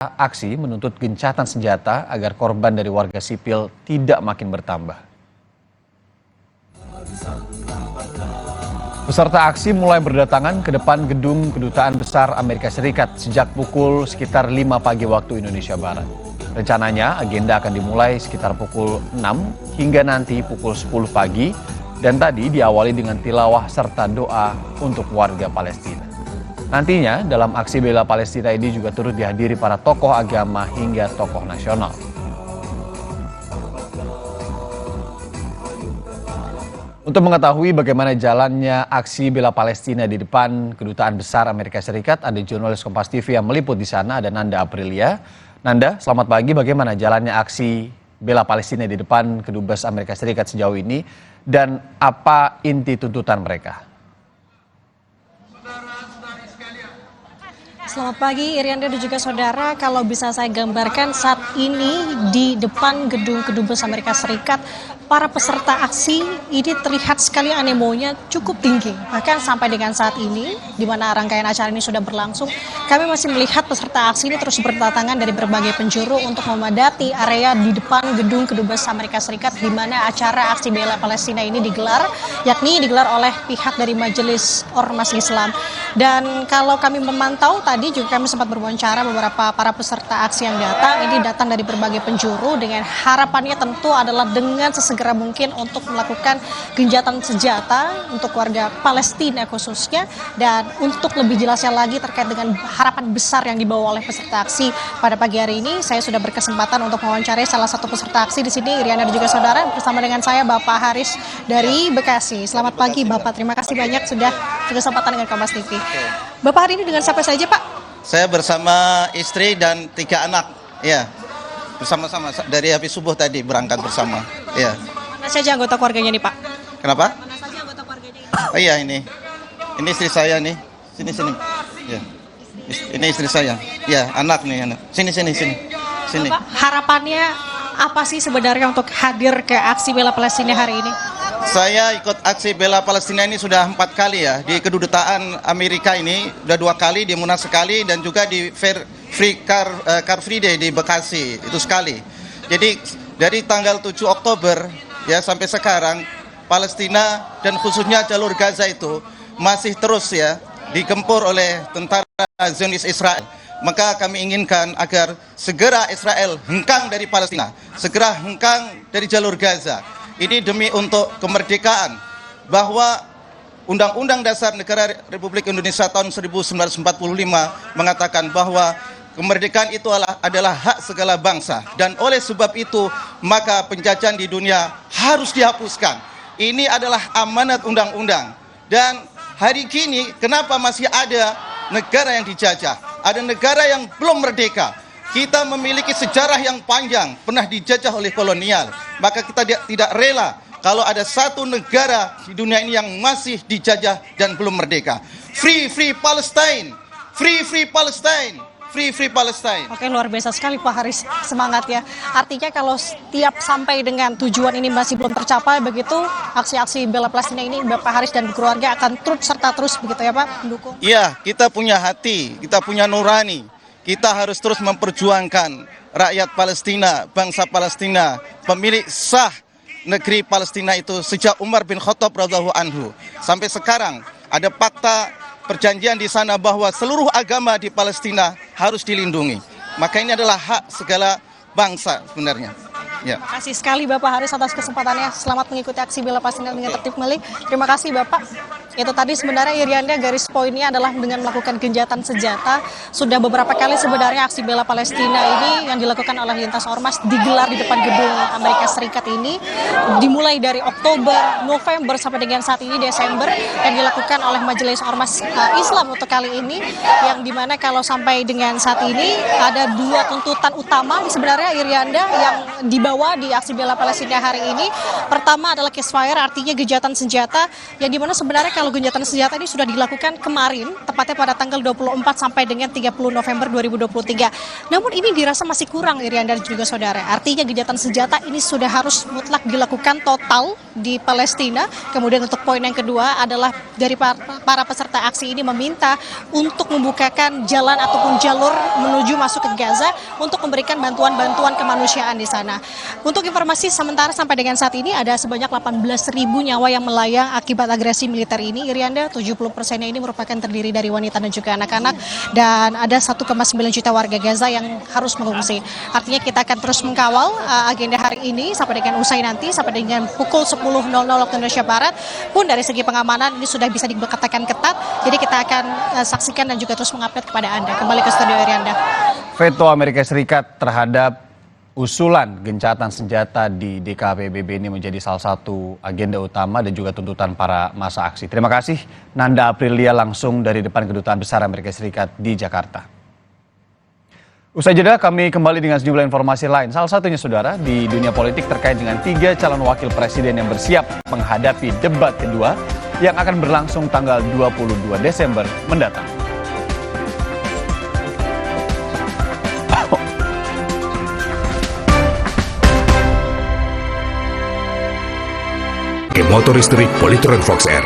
Aksi menuntut gencatan senjata agar korban dari warga sipil tidak makin bertambah. Peserta aksi mulai berdatangan ke depan gedung Kedutaan Besar Amerika Serikat sejak pukul sekitar 5 pagi waktu Indonesia Barat. Rencananya agenda akan dimulai sekitar pukul 6 hingga nanti pukul 10 pagi dan tadi diawali dengan tilawah serta doa untuk warga Palestina. Nantinya dalam aksi bela Palestina ini juga turut dihadiri para tokoh agama hingga tokoh nasional. Untuk mengetahui bagaimana jalannya aksi bela Palestina di depan Kedutaan Besar Amerika Serikat, ada jurnalis Kompas TV yang meliput di sana, ada Nanda Aprilia. Nanda, selamat pagi. Bagaimana jalannya aksi bela Palestina di depan Kedubes Amerika Serikat sejauh ini dan apa inti tuntutan mereka? Selamat pagi Irianda dan juga saudara, kalau bisa saya gambarkan saat ini di depan gedung Kedubes Amerika Serikat, para peserta aksi ini terlihat sekali anemonya cukup tinggi. Bahkan sampai dengan saat ini, di mana rangkaian acara ini sudah berlangsung, kami masih melihat peserta aksi ini terus berdatangan dari berbagai penjuru untuk memadati area di depan gedung Kedubes Amerika Serikat di mana acara aksi bela Palestina ini digelar, yakni digelar oleh pihak dari Majelis Ormas Islam. Dan kalau kami memantau tadi juga kami sempat berwawancara beberapa para peserta aksi yang datang, ini datang dari berbagai penjuru dengan harapannya tentu adalah dengan sesegera mungkin untuk melakukan gencatan senjata untuk warga Palestina khususnya, dan untuk lebih jelasnya lagi terkait dengan harapan besar yang dibawa oleh peserta aksi pada pagi hari ini, saya sudah berkesempatan untuk mewawancarai salah satu peserta aksi di sini, Iriana dan juga saudara, bersama dengan saya Bapak Haris dari Bekasi. Selamat pagi Bapak, terima kasih banyak sudah berkesempatan dengan Kompas TV. Bapak hari ini dengan siapa saja Pak? Saya bersama istri dan 3 anak, ya, bersama-sama dari habis subuh tadi berangkat bersama, ya. Mana saja anggota keluarganya nih Pak? Kenapa? Mana saja anggota keluarganya? Oh iya ini istri saya nih, sini, ya. Ini istri saya, ya, anak nih, anak. Sini. Bapak, harapannya apa sih sebenarnya untuk hadir ke aksi bela Palestina hari ini? Saya ikut aksi bela Palestina ini sudah 4 kali ya, di Kedutaan Amerika ini sudah 2 kali, di Munas sekali, dan juga di Car Free Day di Bekasi itu sekali. Jadi dari tanggal 7 Oktober ya sampai sekarang, Palestina dan khususnya jalur Gaza itu masih terus ya digempur oleh tentara Zionis Israel. Maka kami inginkan agar segera Israel hengkang dari Palestina, segera hengkang dari jalur Gaza. Ini demi untuk kemerdekaan, bahwa Undang-Undang Dasar Negara Republik Indonesia tahun 1945 mengatakan bahwa kemerdekaan itu adalah hak segala bangsa. Dan oleh sebab itu, maka penjajahan di dunia harus dihapuskan. Ini adalah amanat undang-undang. Dan hari kini, kenapa masih ada negara yang dijajah? Ada negara yang belum merdeka. Kita memiliki sejarah yang panjang, pernah dijajah oleh kolonial. Maka kita tidak rela kalau ada satu negara di dunia ini yang masih dijajah dan belum merdeka. Free Palestine, free Palestine, free Palestine. Oke, luar biasa sekali Pak Haris, semangat ya. Artinya kalau setiap sampai dengan tujuan ini masih belum tercapai, begitu aksi-aksi bela Palestina ini Bapak Haris dan keluarga akan terus begitu ya Pak, mendukung. Iya, kita punya hati, kita punya nurani. Kita harus terus memperjuangkan rakyat Palestina, bangsa Palestina, pemilik sah negeri Palestina itu sejak Umar bin Khattab radhiyallahu anhu. Sampai sekarang ada fakta perjanjian di sana bahwa seluruh agama di Palestina harus dilindungi. Maka ini adalah hak segala bangsa sebenarnya. Ya. Terima kasih sekali Bapak Haris atas kesempatannya. Selamat mengikuti aksi bela Palestina dengan tertib kembali. Terima kasih Bapak. Itu tadi sebenarnya Irianda garis poinnya adalah dengan melakukan gencatan senjata. Sudah beberapa kali sebenarnya aksi bela Palestina ini yang dilakukan oleh lintas ormas digelar di depan gedung Amerika Serikat ini. Dimulai dari Oktober, November sampai dengan saat ini Desember, yang dilakukan oleh Majelis Ormas Islam untuk kali ini. Yang dimana kalau sampai dengan saat ini ada 2 tuntutan utama sebenarnya Irianda yang dibawa di aksi bela Palestina hari ini. Pertama adalah ceasefire, artinya gencatan senjata, yang dimana sebenarnya kalau gencatan senjata ini sudah dilakukan kemarin, tepatnya pada tanggal 24 sampai dengan 30 November 2023. Namun ini dirasa masih kurang Irianda dan juga saudara. Artinya gencatan senjata ini sudah harus mutlak dilakukan total di Palestina. Kemudian untuk untuk poin yang kedua adalah dari para peserta aksi ini meminta untuk membukakan jalan ataupun jalur menuju masuk ke Gaza untuk memberikan bantuan-bantuan kemanusiaan di sana. Untuk informasi sementara sampai dengan saat ini ada sebanyak 18.000 nyawa yang melayang akibat agresi militer ini. Irianda, 70%-nya ini merupakan terdiri dari wanita dan juga anak-anak, dan ada 1,9 juta warga Gaza yang harus mengungsi. Artinya kita akan terus mengkawal agenda hari ini sampai dengan usai nanti, sampai dengan pukul 10.00 waktu Indonesia Barat pun dari segi pengamanan ini sudah bisa dikatakan ketat. Jadi kita akan saksikan dan juga terus mengupdate kepada Anda. Kembali ke studio Irianda. Veto Amerika Serikat terhadap usulan gencatan senjata di DKPBB ini menjadi salah satu agenda utama dan juga tuntutan para massa aksi. Terima kasih Nanda Aprilia langsung dari depan Kedutaan Besar Amerika Serikat di Jakarta. Usai jeda kami kembali dengan sejumlah informasi lain. Salah satunya saudara di dunia politik terkait dengan 3 calon wakil presiden yang bersiap menghadapi debat kedua yang akan berlangsung tanggal 22 Desember mendatang. Motor listrik Polytron Fox R